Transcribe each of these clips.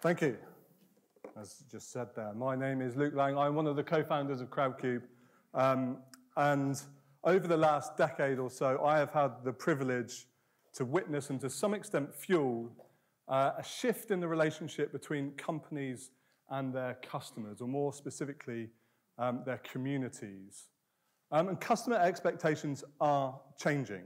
Thank you. As just said there, my name is Luke Lang. I'm one of the co-founders of Crowdcube. And over the last decade or so, I have had the privilege to witness and to some extent fuel a shift in the relationship between companies and their customers, or more specifically, their communities. And customer expectations are changing.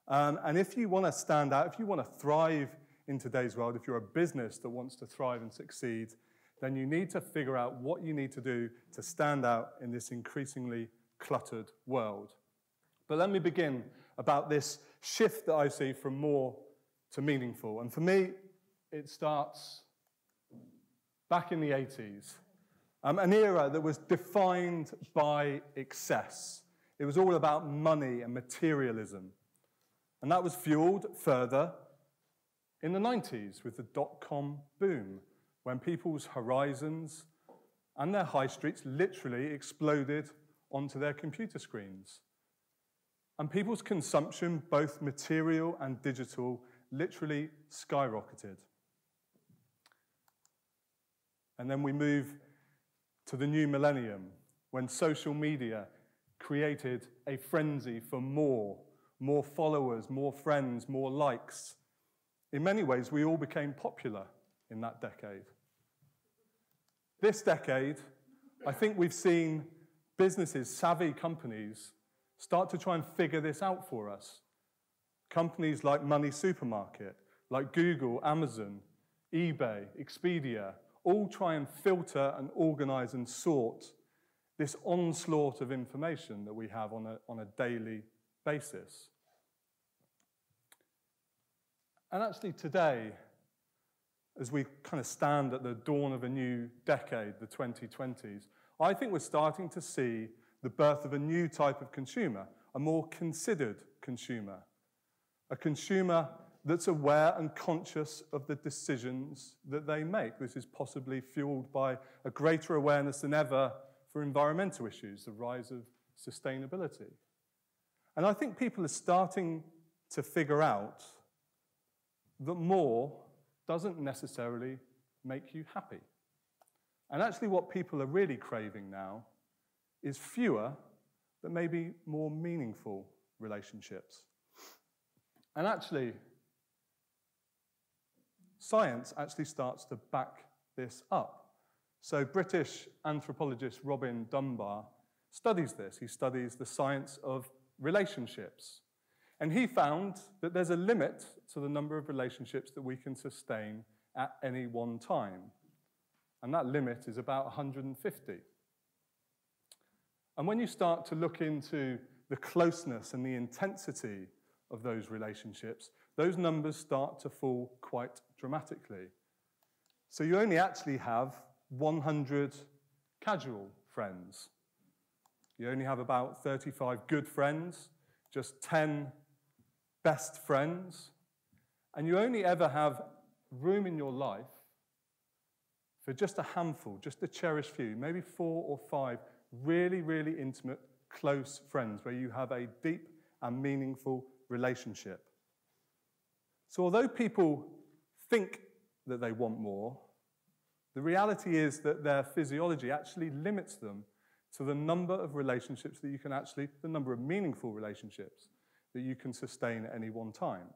And if you want to stand out, if you want to thrive in today's world, if you're a business that wants to thrive and succeed, then you need to figure out what you need to do to stand out in this increasingly cluttered world. But let me begin about this shift that I see from more to meaningful. And for me, it starts back in the 80s, an era that was defined by excess. It was all about money and materialism. And that was fueled further in the 90s with the dot-com boom, when people's horizons and their high streets literally exploded onto their computer screens. And people's consumption, both material and digital, literally skyrocketed. And then we move to the new millennium, when social media created a frenzy for more followers, more friends, more likes. In many ways, we all became popular in that decade. This decade, I think we've seen businesses, savvy companies, start to try and figure this out for us. Companies like Money Supermarket, like Google, Amazon, eBay, Expedia, all try and filter and organize and sort this onslaught of information that we have on a daily basis. And actually today, as we kind of stand at the dawn of a new decade, the 2020s, I think we're starting to see the birth of a new type of consumer, a more considered consumer, a consumer that's aware and conscious of the decisions that they make. This is possibly fueled by a greater awareness than ever for environmental issues, the rise of sustainability. And I think people are starting to figure out that more doesn't necessarily make you happy. And actually what people are really craving now is fewer, but maybe more meaningful relationships. And actually, science actually starts to back this up. So British anthropologist Robin Dunbar studies this. He studies the science of relationships. And he found that there's a limit to the number of relationships that we can sustain at any one time. And that limit is about 150. And when you start to look into the closeness and the intensity of those relationships, those numbers start to fall quite dramatically. So you only actually have 100 casual friends. You only have about 35 good friends, just 10 best friends, and you only ever have room in your life for just a handful, just a cherished few, maybe 4 or 5 really, really intimate, close friends where you have a deep and meaningful relationship. So although people think that they want more, the reality is that their physiology actually limits them to the number of relationships that you can actually, the number of meaningful relationships that you can sustain at any one time.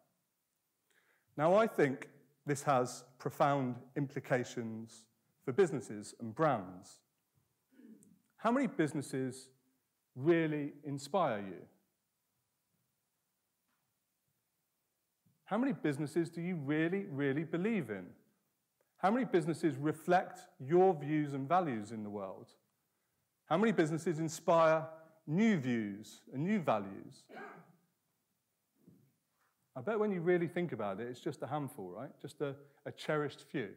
Now, I think this has profound implications for businesses and brands. How many businesses really inspire you? How many businesses do you really, really believe in? How many businesses reflect your views and values in the world? How many businesses inspire new views and new values? I bet when you really think about it, it's just a handful, right? Just a cherished few.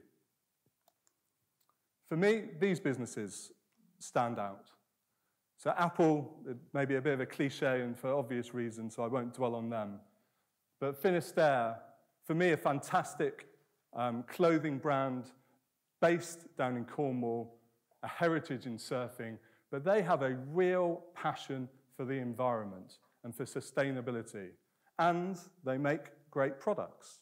For me, these businesses stand out. So Apple, maybe a bit of a cliche and for obvious reasons, so I won't dwell on them. But Finisterre, for me, a fantastic clothing brand based down in Cornwall, a heritage in surfing, but they have a real passion for the environment and for sustainability. And they make great products.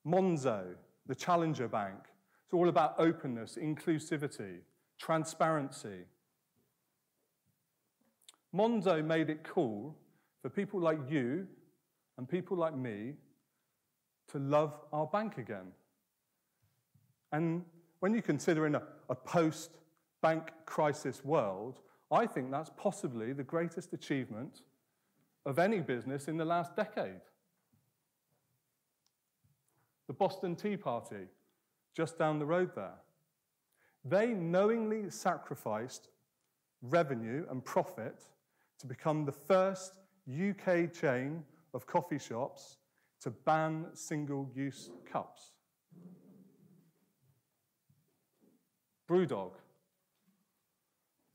Monzo, the challenger bank. It's all about openness, inclusivity, transparency. Monzo made it cool for people like you and people like me to love our bank again. And when you consider in a post-bank crisis world, I think that's possibly the greatest achievement of any business in the last decade. The Boston Tea Party, just down the road there, they knowingly sacrificed revenue and profit to become the first UK chain of coffee shops to ban single-use cups. BrewDog.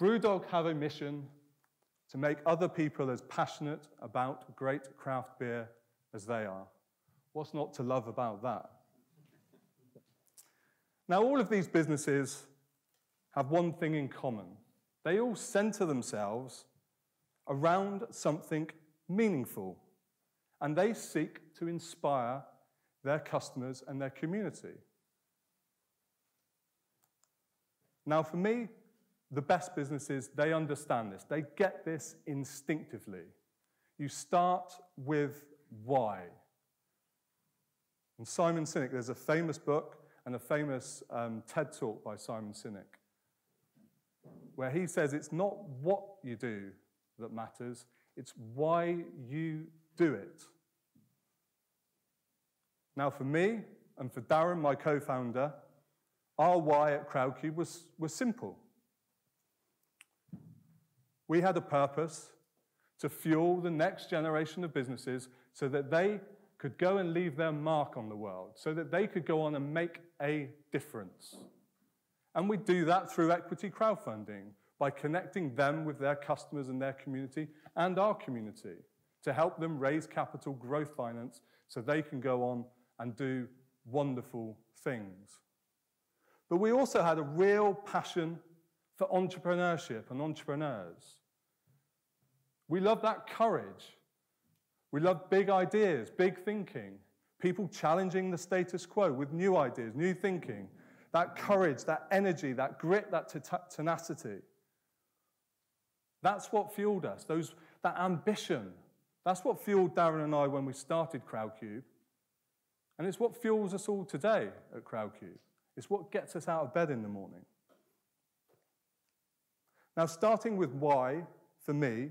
BrewDog have a mission to make other people as passionate about great craft beer as they are. What's not to love about that? Now, all of these businesses have one thing in common. They all center themselves around something meaningful, and they seek to inspire their customers and their community. Now, for me, the best businesses, they understand this. They get this instinctively. You start with why. And Simon Sinek, there's a famous book and a famous TED Talk by Simon Sinek, where he says it's not what you do that matters, it's why you do it. Now, for me and for Darren, my co-founder, our why at Crowdcube was simple. We had a purpose to fuel the next generation of businesses so that they could go and leave their mark on the world, so that they could go on and make a difference. And we do that through equity crowdfunding, by connecting them with their customers and their community and our community to help them raise capital, growth finance, so they can go on and do wonderful things. But we also had a real passion for entrepreneurship and entrepreneurs. We love that courage. We love big ideas, big thinking, people challenging the status quo with new ideas, new thinking, that courage, that energy, that grit, that tenacity. That's what fueled us, that ambition. That's what fueled Darren and I when we started Crowdcube. And it's what fuels us all today at Crowdcube. It's what gets us out of bed in the morning. Now, starting with why, for me,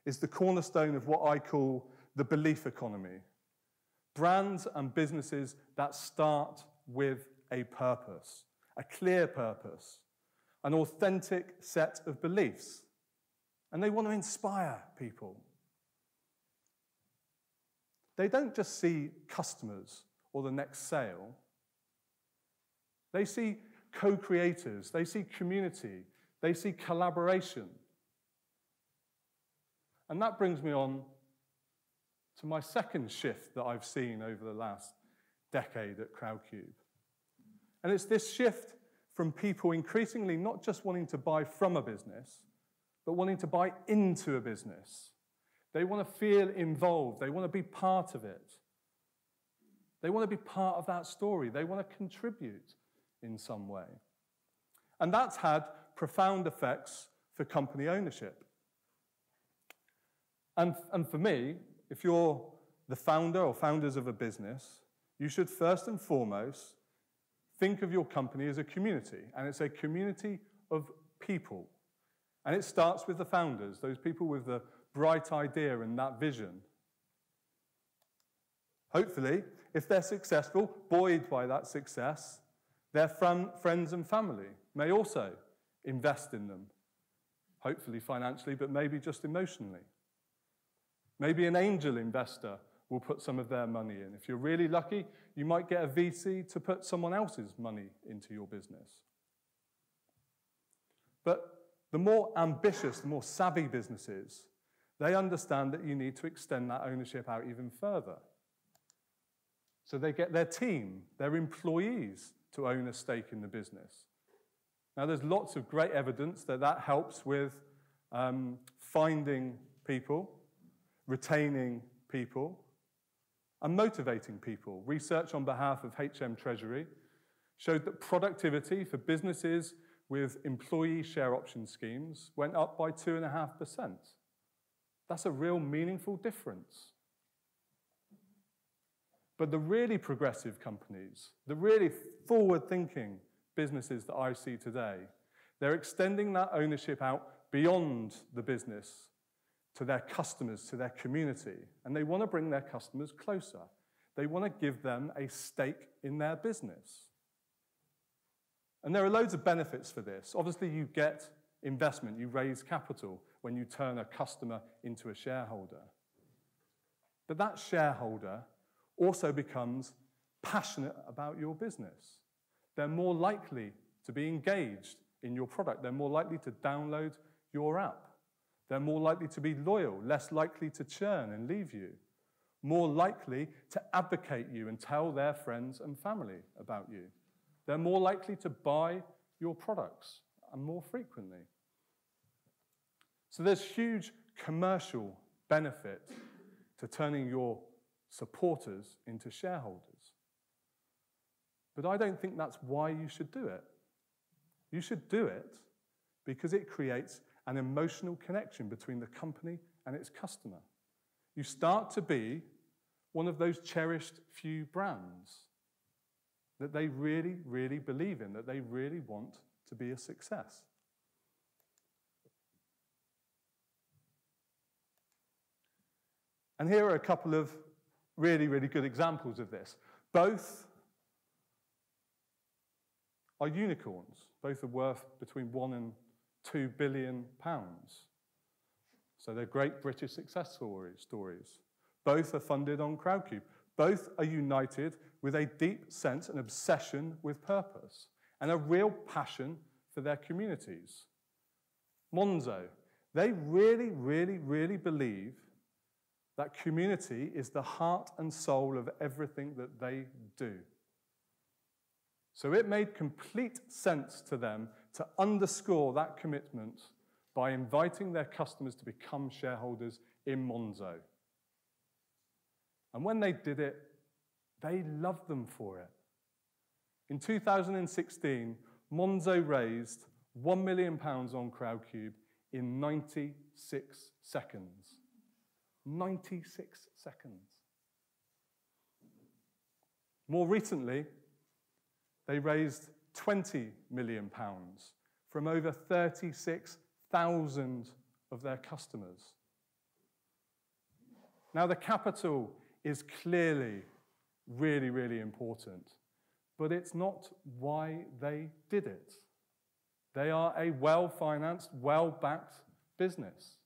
is the cornerstone of what I call the belief economy. Brands and businesses that start with a purpose, a clear purpose, an authentic set of beliefs. And they want to inspire people. They don't just see customers or the next sale. They see co-creators, they see community, they see collaboration. And that brings me on to my second shift that I've seen over the last decade at Crowdcube. And it's this shift from people increasingly not just wanting to buy from a business, but wanting to buy into a business. They want to feel involved. They want to be part of it. They want to be part of that story. They want to contribute in some way. And that's had profound effects for company ownership. And for me, if you're the founder or founders of a business, you should first and foremost think of your company as a community. And it's a community of people. And it starts with the founders, those people with the bright idea and that vision. Hopefully, if they're successful, buoyed by that success, their friends and family may also invest in them, hopefully financially, but maybe just emotionally. Maybe an angel investor will put some of their money in. If you're really lucky, you might get a VC to put someone else's money into your business. But the more ambitious, the more savvy businesses, they understand that you need to extend that ownership out even further. So they get their team, their employees, to own a stake in the business. Now, there's lots of great evidence that that helps with finding people, retaining people, and motivating people. Research on behalf of HM Treasury showed that productivity for businesses with employee share option schemes went up by 2.5%. That's a real meaningful difference. But the really progressive companies, the really forward-thinking businesses that I see today, they're extending that ownership out beyond the business to their customers, to their community, and they want to bring their customers closer. They want to give them a stake in their business. And there are loads of benefits for this. Obviously, you get investment, you raise capital when you turn a customer into a shareholder. But that shareholder also becomes passionate about your business. They're more likely to be engaged in your product. They're more likely to download your app. They're more likely to be loyal, less likely to churn and leave you, more likely to advocate you and tell their friends and family about you. They're more likely to buy your products and more frequently. So there's huge commercial benefit to turning your supporters into shareholders. But I don't think that's why you should do it. You should do it because it creates an emotional connection between the company and its customer. You start to be one of those cherished few brands that they really, really believe in, that they really want to be a success. And here are a couple of really, really good examples of this. Both are unicorns. Both are worth between 1 and 2 billion pounds. So they're great British success stories. Both are funded on Crowdcube. Both are united with a deep sense and obsession with purpose and a real passion for their communities. Monzo, they really, really, really believe that community is the heart and soul of everything that they do. So it made complete sense to them to underscore that commitment by inviting their customers to become shareholders in Monzo. And when they did it, they loved them for it. In 2016, Monzo raised £1 million on Crowdcube in 96 seconds. 96 seconds. More recently, they raised £20 million from over 36,000 of their customers. Now, the capital is clearly really, really important, but it's not why they did it. They are a well-financed, well-backed business.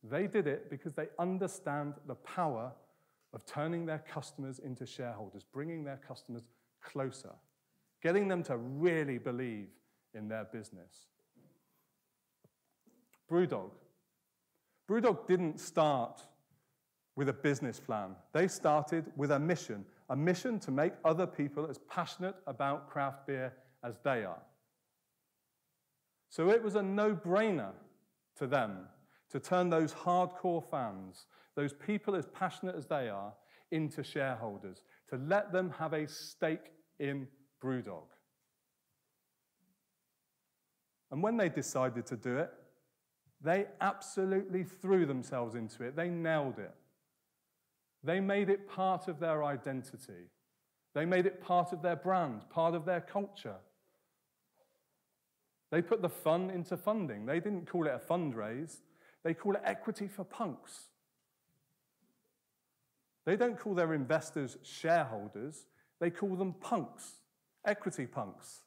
They did it because they understand the power of turning their customers into shareholders, bringing their customers closer, getting them to really believe in their business. BrewDog. BrewDog didn't start with a business plan. They started with a mission to make other people as passionate about craft beer as they are. So it was a no-brainer to them to turn those hardcore fans, those people as passionate as they are, into shareholders, to let them have a stake in BrewDog. And when they decided to do it, they absolutely threw themselves into it. They nailed it. They made it part of their identity. They made it part of their brand, part of their culture. They put the fun into funding. They didn't call it a fundraise. They call it equity for punks. They don't call their investors shareholders. They call them punks, equity punks.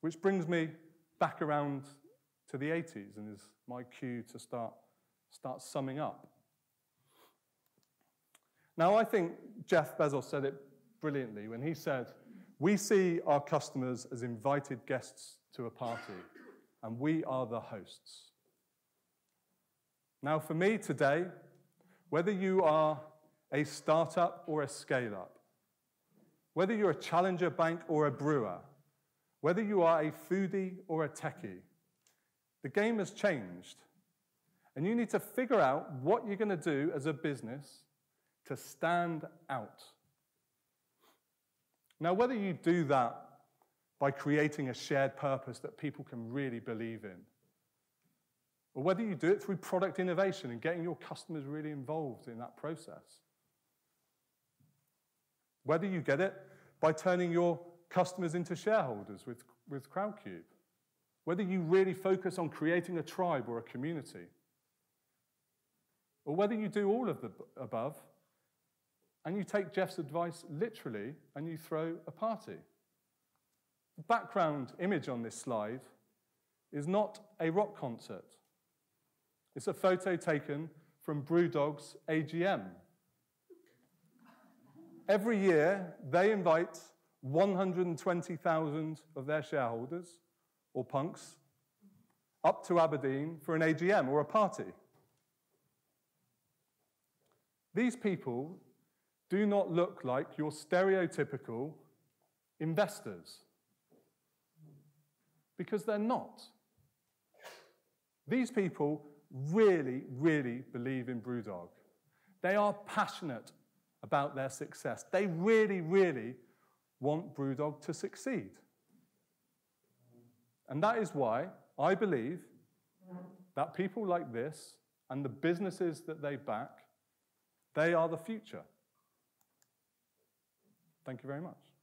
Which brings me back around to the 80s and is my cue to start summing up. Now, I think Jeff Bezos said it brilliantly when he said, "We see our customers as invited guests to a party, and we are the hosts." Now, for me today, whether you are a startup or a scale-up, whether you're a challenger bank or a brewer, whether you are a foodie or a techie, the game has changed. And you need to figure out what you're going to do as a business to stand out. Now, whether you do that by creating a shared purpose that people can really believe in, or whether you do it through product innovation and getting your customers really involved in that process, whether you get it by turning your customers into shareholders with Crowdcube, whether you really focus on creating a tribe or a community, or whether you do all of the above and you take Jeff's advice literally and you throw a party. The background image on this slide is not a rock concert. It's a photo taken from BrewDog's AGM. Every year, they invite 120,000 of their shareholders, or punks, up to Aberdeen for an AGM or a party. These people do not look like your stereotypical investors, because they're not. These people really, really believe in BrewDog. They are passionate about their success. They really, really want BrewDog to succeed. And that is why I believe that people like this and the businesses that they back, they are the future. Thank you very much.